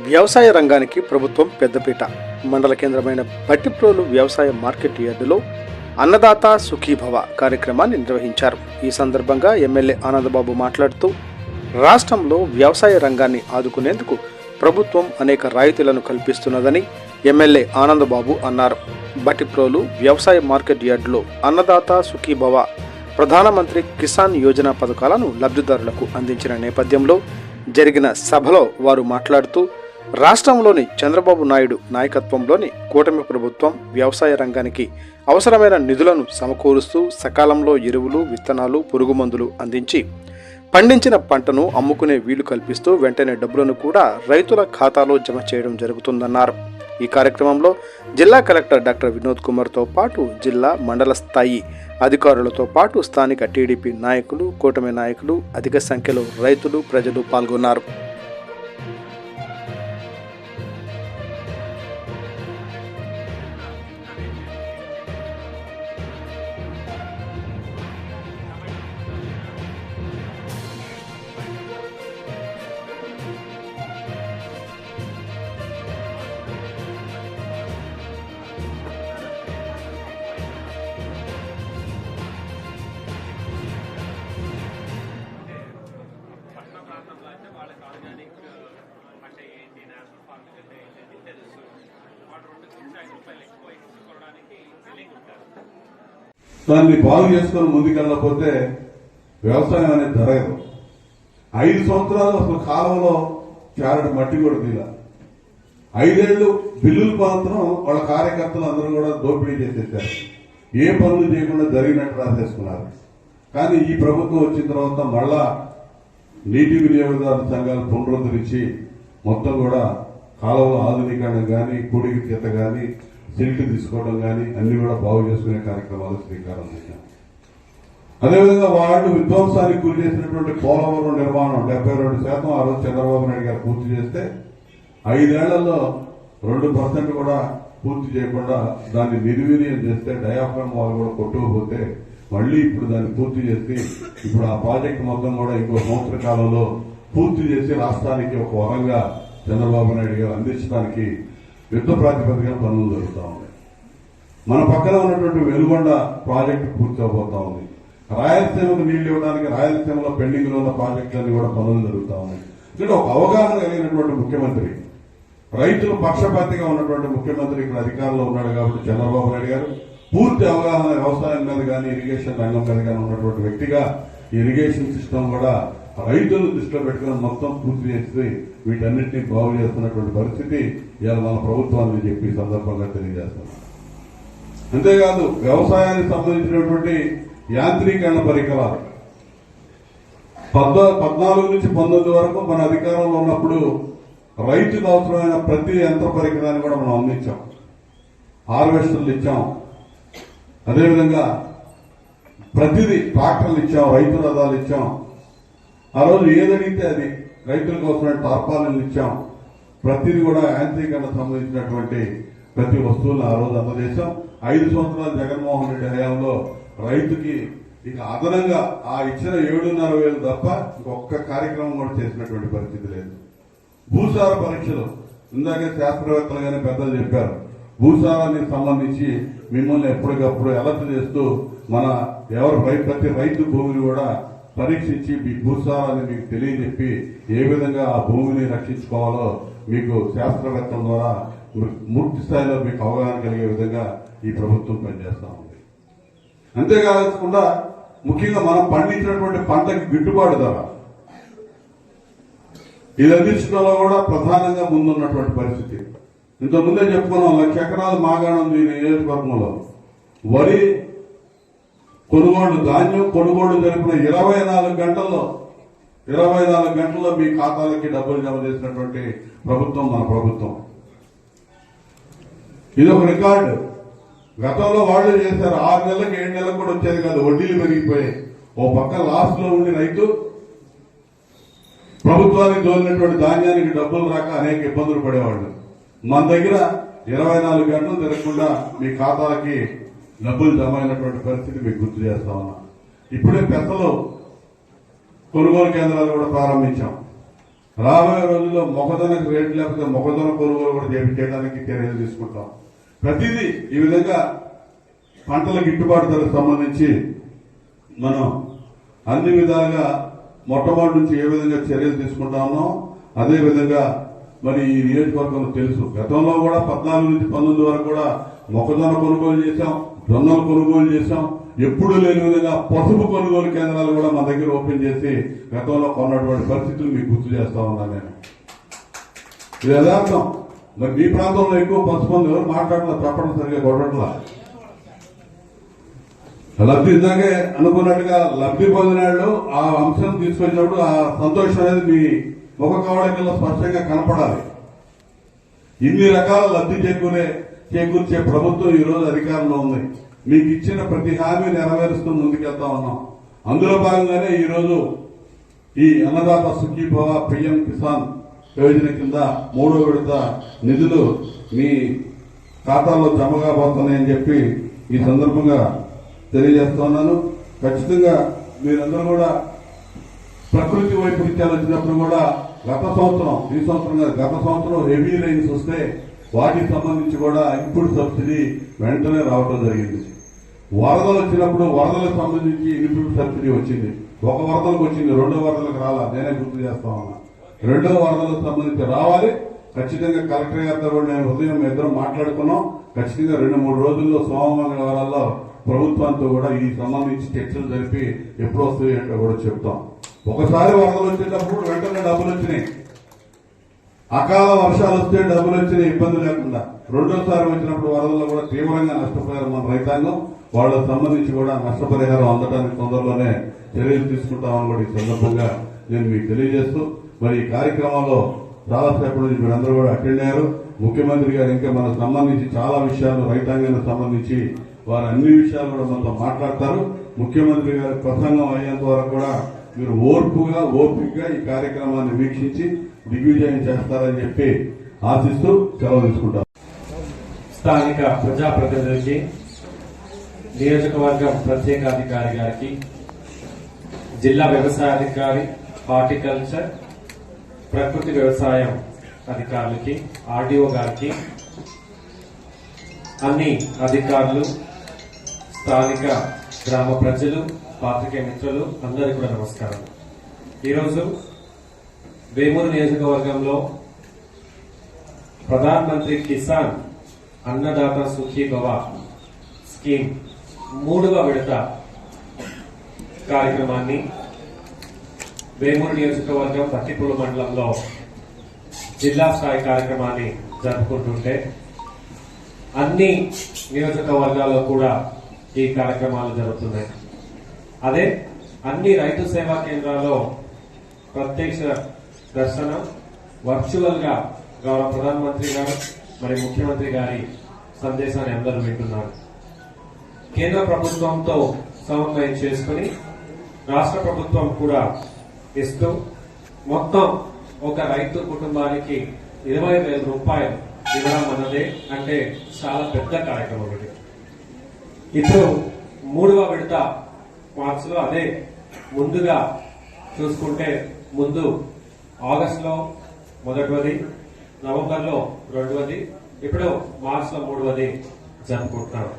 వ్యవసాయ రంగానికి ప్రభుత్వం పెద్దపీట. మండల కేంద్రమైన బట్టిప్రోలు వ్యవసాయ మార్కెట్ యార్డులో అన్నదాత సుఖీభవ కార్యక్రమాన్ని నిర్వహించారు. ఈ సందర్భంగా ఎమ్మెల్యే ఆనందబాబు మాట్లాడుతూ, రాష్ట్రంలో వ్యవసాయ రంగాన్ని ఆదుకునేందుకు ప్రభుత్వం అనేక రాయితీలను కల్పిస్తున్నదని ఎమ్మెల్యే ఆనందబాబు అన్నారు. బట్టిప్రోలు వ్యవసాయ మార్కెట్ యార్డులో అన్నదాత సుఖీభవ ప్రధానమంత్రి కిసాన్ యోజన పథకాలను లబ్ధిదారులకు అందించిన నేపథ్యంలో జరిగిన సభలో వారు మాట్లాడుతూ, రాష్ట్రంలోని చంద్రబాబు నాయుడు నాయకత్వంలోని కూటమి ప్రభుత్వం వ్యవసాయ రంగానికి అవసరమైన నిధులను సమకూరుస్తూ సకాలంలో ఎరువులు, విత్తనాలు, పురుగుమందులు అందించి పండించిన పంటను అమ్ముకునే వీలు కల్పిస్తూ వెంటనే డబ్బులను కూడా రైతుల ఖాతాలో జమ చేయడం జరుగుతుందన్నారు. ఈ కార్యక్రమంలో జిల్లా కలెక్టర్ డాక్టర్ వినోద్ కుమార్తో పాటు జిల్లా మండల స్థాయి అధికారులతో పాటు స్థానిక టీడీపీ నాయకులు, కూటమి నాయకులు, అధిక సంఖ్యలో రైతులు, ప్రజలు పాల్గొన్నారు. దాన్ని బాగు చేసుకుని ముందుకెళ్ళకపోతే వ్యవసాయం అనేది జరగదు. 5 సంవత్సరాలు అసలు కాలంలో చారటి మట్టి కూడా దిల 5 ఏళ్లు బిల్లుల మాత్రం వాళ్ళ కార్యకర్తలు అందరూ కూడా దోపిడీ చేసేసారు. ఏ పనులు చేయకుండా జరిగినట్టు రాసేసుకున్నారు. కానీ ఈ ప్రభుత్వం వచ్చిన తర్వాత మళ్ళా నీటి వినియోగదారుల సంఘాలు పునరుద్ధరించి మొత్తం కూడా కాలువల ఆధునీకరణ కానీ, కూడికి తీత కానీ, సిల్ట్ తీసుకోవడం కానీ అన్ని కూడా బాగు చేసుకునే కార్యక్రమాలు శ్రీకారం చేశాం. అదేవిధంగా వాళ్ళు విధ్వంసానికి గురి చేసినటువంటి పోలవరం నిర్మాణం 72% ఆ రోజు చంద్రబాబు నాయుడు గారు పూర్తి చేస్తే 5 ఏళ్లలో 2% కూడా పూర్తి చేయకుండా దాన్ని నిర్వీర్యం చేస్తే డయాఫ్రమ్ వాళ్ళు కూడా కొట్టుకుపోతే మళ్లీ ఇప్పుడు దాన్ని పూర్తి చేసి ఇప్పుడు ఆ ప్రాజెక్టు మొత్తం కూడా ఇంకో సంవత్సర కాలంలో పూర్తి చేసి రాష్ట్రానికి ఒక వరంగా చంద్రబాబు నాయుడు గారు అందించడానికి యుద్ధ ప్రాతిపదికన పనులు జరుగుతూ ఉన్నాయి. మన పక్కన ఉన్నటువంటి వెలుగొండ ప్రాజెక్టు పూర్తి అవబోతా ఉంది. రాయలసీమకు నీళ్లు ఇవ్వడానికి రాయలసీమలో పెండింగ్ లో ఉన్న ప్రాజెక్టులన్నీ కూడా పనులు జరుగుతూ ఉన్నాయి. ఇక్కడ ఒక అవగాహన కలిగినటువంటి ముఖ్యమంత్రి, రైతులు పక్షపాతిగా ఉన్నటువంటి ముఖ్యమంత్రి ఇక్కడ అధికారంలో ఉన్నాడు కాబట్టి చంద్రబాబు నాయుడు గారు పూర్తి అవగాహన వ్యవసాయం మీద కానీ, ఇరిగేషన్ రంగం మీద కానీ ఉన్నటువంటి వ్యక్తిగా ఇరిగేషన్ సిస్టమ్ కూడా రైతులను దృష్టిలో పెట్టుకుని మొత్తం పూర్తి చేసి వీటన్నింటినీ బాగు చేస్తున్నటువంటి పరిస్థితి ఇవాళ మన ప్రభుత్వాన్ని చెప్పి సందర్భంగా తెలియజేస్తున్నాం. అంతేకాదు వ్యవసాయానికి సంబంధించినటువంటి యాంత్రీకరణ పరికరాలు 14 నుంచి 19 వరకు మన అధికారంలో ఉన్నప్పుడు రైతుకు అవసరమైన ప్రతి యంత్ర పరికరాన్ని కూడా మనం అందించాం. హార్వెస్టర్లు ఇచ్చాం, అదేవిధంగా ప్రతిదీ ట్రాక్టర్లు ఇచ్చాం, రైతు రథాలు ఇచ్చాం. ఆ రోజు ఏదడిగితే అది రైతులకు అవసరమైన టార్పాలను ఇచ్చాం. ప్రతిదీ కూడా యాంత్రీకరణ సంబంధించినటువంటి ప్రతి వస్తువులను ఆ రోజు అందజేశాం. 5 సంవత్సరాల జగన్మోహన్ రెడ్డి హయాంలో రైతుకి ఇక అదనంగా ఆ ఇచ్చిన 7,500 తప్ప ఇంకొక కార్యక్రమం కూడా చేసినటువంటి పరిస్థితి లేదు. భూసార పరీక్షలు ఇందాకే శాస్త్రవేత్తలు గానీ పెద్దలు చెప్పారు. భూసారానికి సంబంధించి మిమ్మల్ని ఎప్పటికప్పుడు అలర్ట్ చేస్తూ మన ప్రతి రైతు భూమిని కూడా పరీక్షించి మీ భూసారాన్ని మీకు తెలియజెప్పి ఏ విధంగా ఆ భూమిని రక్షించుకోవాలో మీకు శాస్త్రవేత్తల ద్వారా పూర్తి స్థాయిలో మీకు అవగాహన కలిగే విధంగా ఈ ప్రభుత్వం పనిచేస్తా ఉంది. అంతేకాకుండా ముఖ్యంగా మనం పండించినటువంటి పంటకి గిట్టుబాటు ధర ఇది అందించడంలో కూడా ప్రధానంగా ముందున్నటువంటి పరిస్థితి. ఇంతకుముందే చెప్పుకున్నాం, 1,00,000 ఎకరాలు మాగాణం ఉంది నియోజకవర్గంలో. వరి కొనుగోళ్లు, ధాన్యం కొనుగోళ్లు జరిపిన 24 గంటల్లో మీ ఖాతాలకి డబ్బులు జమ చేసినటువంటి ప్రభుత్వం మన ప్రభుత్వం. ఇది ఒక రికార్డు. గతంలో వాళ్ళు చేశారు 6 నెలలకు 7 నెలలకు కూడా వచ్చేది కాదు, వడ్డీలు పెరిగిపోయాయి. ఓ పక్క లాస్ లో ఉండి రైతు ప్రభుత్వానికి దోలినటువంటి ధాన్యానికి డబ్బులు రాక అనేక ఇబ్బందులు పడేవాళ్ళు. మన దగ్గర 24 గంటలు తిరగకుండా మీ ఖాతాలకి డబ్బులు జమ అయినటువంటి పరిస్థితి మీకు గుర్తు చేస్తా ఉన్నా. ఇప్పుడే పెద్దలు కొనుగోలు కేంద్రాలు కూడా ప్రారంభించాం. రాబోయే రోజుల్లో మొక్కజొన్నకు రేటు లేకపోతే మొక్కజొన్న కొనుగోలు కూడా చేయడానికి చర్యలు తీసుకుంటాం. ప్రతిదీ ఈ విధంగా పంటల గిట్టుబాటు ధరకు సంబంధించి మనం అన్ని విధాలుగా మొట్టమొదటి నుంచి ఏ విధంగా చర్యలు తీసుకుంటా ఉన్నాం, అదే విధంగా మరి ఈ నియోజకవర్గంలో తెలుసు గతంలో కూడా 14 నుంచి 19 వరకు కూడా మొక్కజొన్న కొనుగోలు చేశాం, జొన్నలు కొనుగోలు చేశాం. ఎప్పుడు లేని విధంగా పసుపు కొనుగోలు కేంద్రాలు కూడా మన దగ్గర ఓపెన్ చేసి గతంలో కొన్నటువంటి పరిస్థితులు మీకు గుర్తు చేస్తా ఉన్నాను నేను. ఇది యథార్థం. మరి మీ ప్రాంతంలో ఎక్కువ పసుపు ఉంది, ఎవరు మాట్లాడుతున్నారు తప్పనిసరిగా గొడవట్లా. లబ్ధి ఇందాకే అనుకున్నట్టుగా లబ్ధి పొందినాడు ఆ అంశం తీసుకొచ్చినప్పుడు ఆ సంతోషం అనేది మీ ముఖ కవళికల్లో స్పష్టంగా కనపడాలి. ఇన్ని రకాల లబ్ధి చేకూర్చే ప్రభుత్వం ఈ రోజు అధికారంలో ఉంది. మీకు ఇచ్చిన ప్రతి హామీ నెరవేరుస్తూ ముందుకెళ్తా ఉన్నాం. అందులో భాగంగానే ఈ రోజు ఈ అన్నదాత సుఖీభవ పిఎం కిసాన్ యోజన కింద 3వ విడత నిధులు మీ ఖాతాలో జమ కాబోతున్నాయని చెప్పి ఈ సందర్భంగా తెలియజేస్తున్నాను. ఖచ్చితంగా మీరందరూ కూడా ప్రకృతి వైపరీత్యాలు వచ్చినప్పుడు కూడా గత సంవత్సరం హెవీ రైన్స్ వస్తే వాటికి సంబంధించి కూడా ఇన్పుట్ సబ్సిడీ వెంటనే రావడం జరిగింది. వరదలు వచ్చినప్పుడు వరదలకు సంబంధించి ఇన్పుట్ సబ్సిడీ వచ్చింది. ఒక వరదలకు వచ్చింది, 2వ వరదలకు రాలా. నేనే గుర్తు చేస్తా ఉన్నా. 2వ వరదలకు సంబంధించి రావాలి. ఖచ్చితంగా కలెక్టర్ గారితో కూడా నేను ఉదయం ఇద్దరం మాట్లాడుకున్నాం. ఖచ్చితంగా 2-3 రోజుల్లో సోమవారాల్లో ప్రభుత్వంతో కూడా ఈ సంబంధించి చర్చలు జరిపి ఎప్పుడు వస్తాయి అంటే కూడా చెప్తాం. ఒకసారి వరదలు వచ్చేటప్పుడు వెంటనే డబ్బులు వచ్చినాయి, అకాల వర్షాలు వస్తే డబ్బులు వచ్చినాయి, ఇబ్బంది లేకుండా. రెండోసారి వచ్చినప్పుడు వరదల్లో కూడా తీవ్రంగా నష్టపోయారు మన రైతాంగం. వాళ్ళకు సంబంధించి కూడా నష్టపరిహారం అందడానికి తొందరలోనే చర్యలు తీసుకుంటామని కూడా ఈ సందర్భంగా నేను మీకు తెలియజేస్తూ, మరి ఈ కార్యక్రమంలో చాలాసేపటి నుంచి మీరందరూ కూడా అటెండ్ అయ్యారు. ముఖ్యమంత్రి గారు ఇంకా మనకు సంబంధించి చాలా విషయాలు రైతాంగానికి సంబంధించి వారు అన్ని విషయాలు కూడా మనతో మాట్లాడతారు. ముఖ్యమంత్రి గారి ప్రసంగం అయ్యేంత వరకు కూడా మీరు ఓపికగా ఈ కార్యక్రమాన్ని వీక్షించి దిగ్విజయం చేస్తారని చెప్పి ఆశిస్తూ సెలవు తీసుకుంటారు. స్థానిక ప్రజాప్రతినిధులకి, నియోజకవర్గం ప్రత్యేకాధికారి గారికి, జిల్లా వ్యవసాయాధికారి, హార్టికల్చర్, ప్రకృతి వ్యవసాయం అధికారులకి, ఆర్డీఓ గారికి, అన్ని అధికారులు, స్థానిక గ్రామ ప్రజలు, పాత్రికేయ మిత్రులు అందరికీ కూడా నమస్కారం. ఈరోజు వేమూరు నియోజకవర్గంలో ప్రధాన మంత్రి కిసాన్ అన్నదాత సుఖీభవ స్కీమ్ 3వ విడత కార్యక్రమాన్ని వేమూరు నియోజకవర్గం పత్తిపూలు మండలంలో జిల్లా స్థాయి కార్యక్రమాన్ని జరుపుకుంటుంటే అన్ని నియోజకవర్గాల్లో కూడా ఈ కార్యక్రమాలు జరుగుతున్నాయి. అదే అన్ని రైతు సేవా కేంద్రాల్లో ప్రత్యక్ష దర్శనం, వర్చువల్ గా గౌరవ ప్రధానమంత్రి గారు మరి ముఖ్యమంత్రి గారి సందేశాన్ని అందరూ వింటున్నారు. కేంద్ర ప్రభుత్వంతో సమన్వయం చేసుకుని రాష్ట్ర ప్రభుత్వం కూడా ఇస్తూ మొత్తం ఒక రైతు కుటుంబానికి 20,000 రూపాయలు ఇవ్వడం అన్నదే అంటే చాలా పెద్ద కార్యక్రమం ఒకటి. ఇప్పుడు 3వ విడత మార్చిలో, అదే ముందుగా చూసుకుంటే ముందు ఆగస్టులో మొదటివది, నవంబర్లో 2వది, ఇప్పుడు మార్చిలో 3వది జరుపుకుంటున్నారు.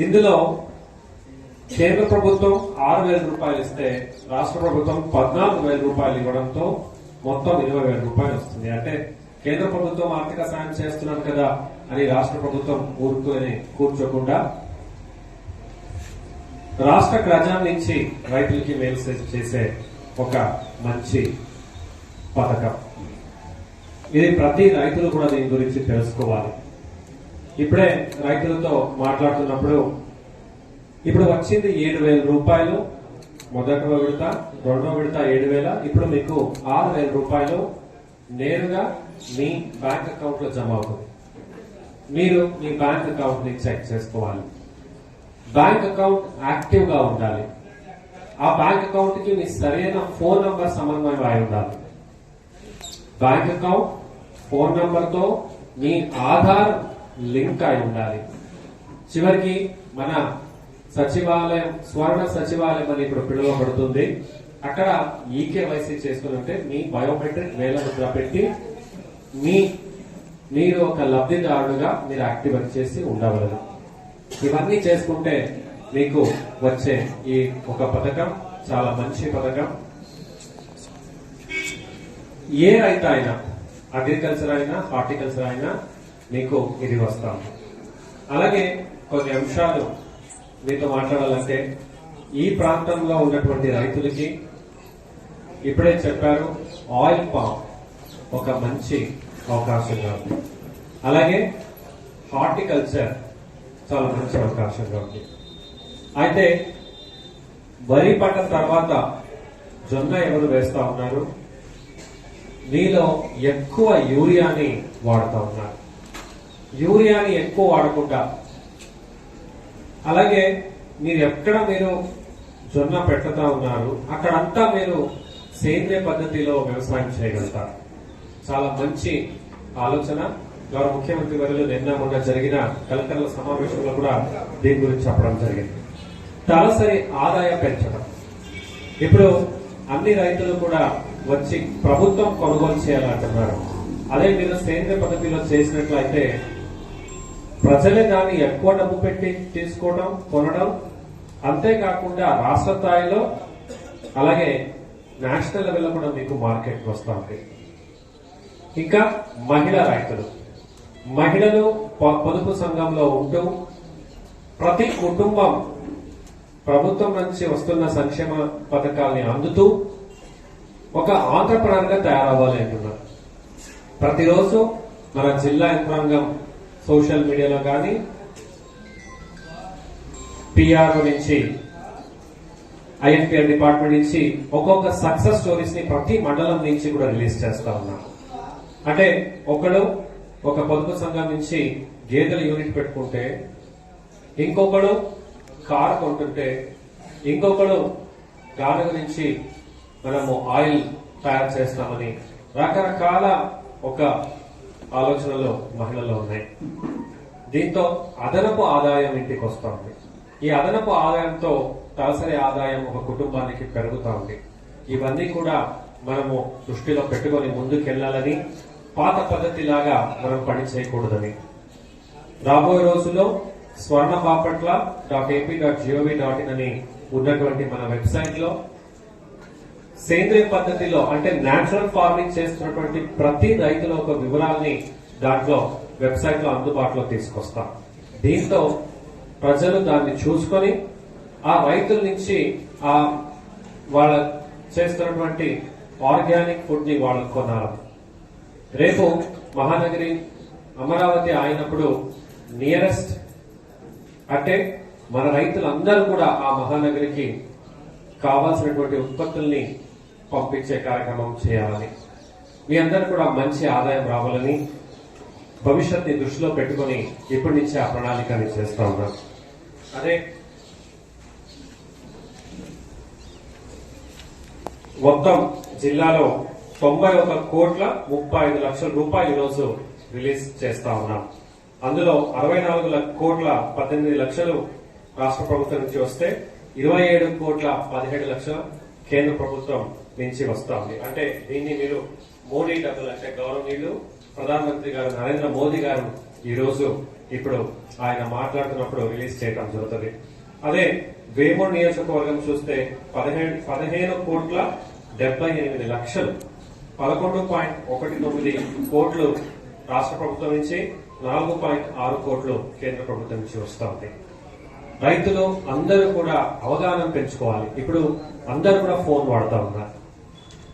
ఇందులో కేంద్ర ప్రభుత్వం 6,000 రూపాయలు ఇస్తే రాష్ట్ర ప్రభుత్వం 14,000 రూపాయలు ఇవ్వడంతో మొత్తం 20,000 రూపాయలు వస్తుంది. అంటే కేంద్ర ప్రభుత్వం ఆర్థిక సాయం చేస్తున్నారు కదా అని రాష్ట్ర ప్రభుత్వం కూర్చోకుండా రాష్ట్ర ఖజానా నుంచి రైతులకి మేలు చేసే ఒక మంచి పథకం ఇది. ప్రతి రైతులు కూడా దీని గురించి తెలుసుకోవాలి. ఇప్పుడే రైతులతో మాట్లాడుతున్నప్పుడు ఇప్పుడు వచ్చింది 7,000 రూపాయలు మొదటి విడత, 2వ విడత 7,000, ఇప్పుడు మీకు 6,000 రూపాయలు నేరుగా మీ బ్యాంక్ అకౌంట్ లో జమ అవుతుంది. మీరు మీ బ్యాంక్ అకౌంట్ ని చెక్ చేసుకోవాలి. బ్యాంక్ అకౌంట్ యాక్టివ్ గా ఉండాలి. ఆ బ్యాంక్ అకౌంట్ కి మీ సరైన ఫోన్ నంబర్ సమన్వయం అయి ఉండాలి. బ్యాంక్ అకౌంట్ ఫోన్ నంబర్ తో మీ ఆధార్ లింక్ అయి ఉండాలి. చివరికి మన సచివాలయం, స్వర్ణ సచివాలయం అని ఇప్పుడు పిలువబడుతుంది, అక్కడ ఈకేవైసీ చేసుకుని ఉంటే మీ బయోమెట్రిక్ వేలముద్ర పెట్టి మీరు ఒక లబ్ధిదారుడుగా మీరు యాక్టివేట్ చేసి ఉండగలరు. ఇవన్నీ చేసుకుంటే మీకు వచ్చే ఈ ఒక పథకం చాలా మంచి పథకం. ఏ రైతు అయినా, అగ్రికల్చర్ అయినా, హార్టికల్చర్ అయినా మీకు ఇది వస్తాం. అలాగే కొన్ని అంశాలు మీతో మాట్లాడాలంటే, ఈ ప్రాంతంలో ఉన్నటువంటి రైతులకి ఇప్పుడే చెప్పారు, ఆయిల్ పామ్ ఒక మంచి అవకాశంగా ఉంది. అలాగే హార్టికల్చర్ చాలా మంచి అవకాశంగా ఉంది. అయితే వరి పంట తర్వాత జొన్న ఎవరు వేస్తా ఉన్నారు? మీలో ఎక్కువ యూరియాని వాడుతూ ఉన్నారు. యూరియాని ఎక్కువ వాడకుండా, అలాగే మీరు జొన్న పెట్టుతా ఉన్నారు, అక్కడంతా మీరు సేంద్రియ పద్ధతిలో వ్యవసాయం చేయగలుగుతారు. చాలా మంచి ఆలోచన. గౌరవ ముఖ్యమంత్రి వర్యులు నిన్న మొన్న జరిగిన కలెక్టర్ల సమావేశంలో కూడా దీని గురించి చెప్పడం జరిగింది. తలసరి ఆదాయ పెంచడం. ఇప్పుడు అన్ని రైతులు కూడా వచ్చి ప్రభుత్వం కొనుగోలు చేయాలంటున్నారు. అదే మీరు సేంద్రియ పద్ధతిలో చేసినట్లయితే ప్రజలే దాన్ని ఎక్కువ డబ్బు పెట్టి తీసుకోవడం, కొనడం, అంతేకాకుండా రాష్ట్ర స్థాయిలో అలాగే నేషనల్ లెవెల్లో కూడా మీకు మార్కెట్ వస్తూ ఉంది. ఇంకా మహిళలు పొదుపు సంఘంలో ఉంటూ ప్రతి కుటుంబం ప్రభుత్వం నుంచి వస్తున్న సంక్షేమ పథకాల్ని అందుతూ ఒక ఆంటర్ప్రెనర్ గా తయారవ్వాలి అంటున్నారు. ప్రతిరోజు మన జిల్లా యంత్రాంగం సోషల్ మీడియాలో కానీ, పిఆర్ఓ నుంచి, ఐఎన్పిఆర్ డిపార్ట్మెంట్ నుంచి ఒక్కొక్క సక్సెస్ స్టోరీస్ ని ప్రతి మండలం నుంచి కూడా రిలీజ్ చేస్తా ఉన్నారు. అంటే ఒక పొదుపు సంఘం నుంచి గేదెల యూనిట్ పెట్టుకుంటే, ఇంకొకడు కారు కొంటుంటే, ఇంకొకడు గానుగ నుంచి మనము ఆయిల్ తయారు చేస్తామని రకరకాల ఒక ఆలోచనలు మహిళల్లో ఉన్నాయి. దీంతో అదనపు ఆదాయం ఇంటికి వస్తూ ఉంది. ఈ అదనపు ఆదాయంతో తలసరి ఆదాయం ఒక కుటుంబానికి పెరుగుతూ ఉంది. ఇవన్నీ కూడా మనము దృష్టిలో పెట్టుకొని ముందుకెళ్లాలని, పాత పద్ధతిలాగా మనం పని చేయకూడదని. రాబోయే రోజుల్లో swarnabaapatla.ap.gov.in అని ఉన్నటువంటి మన వెబ్సైట్ లో సేంద్రియ పద్ధతిలో అంటే నేచురల్ ఫార్మింగ్ చేస్తున్నటువంటి ప్రతి రైతుల ఒక వివరాల్ని దాంట్లో వెబ్సైట్ లో అందుబాటులో తీసుకొస్తాం. దీంతో ప్రజలు దాన్ని చూసుకొని ఆ రైతుల నుంచి వాళ్ళ చేస్తున్నటువంటి ఆర్గానిక్ ఫుడ్ ని వాళ్ళు కొనాలి. రేపు మహానగరి అమరావతి అయినప్పుడు నియరెస్ట్ అంటే మన రైతులందరూ కూడా ఆ మహానగరికి కావాల్సినటువంటి ఉత్పత్తుల్ని పంపించే కార్యక్రమం చేయాలని, మీ అందరూ కూడా మంచి ఆదాయం రావాలని భవిష్యత్తుని దృష్టిలో పెట్టుకుని ఇప్పటి నుంచి ఆ ప్రణాళికని చేస్తా ఉన్నాం. అదే మొత్తం జిల్లాలో 91,35,00,000 రూపాయలు ఈరోజు రిలీజ్ చేస్తా ఉన్నాం. అందులో 64,18,00,000 రాష్ట్ర ప్రభుత్వం నుంచి వస్తే 27,17,00,000 కేంద్ర ప్రభుత్వం నుంచి వస్తా ఉంది. అంటే దీన్ని మీరు మోడీ డబ్బులు అంటే గౌరవనీయులు ప్రధానమంత్రి గారు నరేంద్ర మోదీ గారు ఈ రోజు ఇప్పుడు ఆయన మాట్లాడుతున్నప్పుడు రిలీజ్ చేయడం జరుగుతుంది. అదే వేమూరు నియోజకవర్గం చూస్తే 15,78,00,000 11.19 కోట్లు రాష్ట్ర ప్రభుత్వం నుంచి, 4.6 కోట్లు కేంద్ర ప్రభుత్వం నుంచి వస్తా ఉంది. రైతులు అందరూ కూడా అవగాహన పెంచుకోవాలి. ఇప్పుడు అందరూ కూడా ఫోన్ వాడుతూ ఉన్నారు.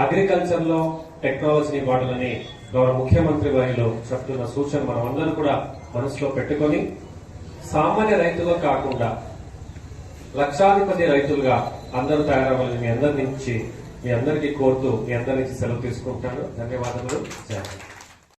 అగ్రికల్చర్ లో టెక్నాలజీని వాడాలని గౌరవ ముఖ్యమంత్రి వర్యులు చెప్తున్న సూచన మనం అందరూ కూడా మనసులో పెట్టుకొని సామాన్య రైతుగా కాకుండా లక్షాధిపతి రైతులుగా అందరూ తయారవ్వాలని మీ అందరికీ కోరుతూ మీ అందరి నుంచి సెలవు తీసుకుంటాను. ధన్యవాదములు.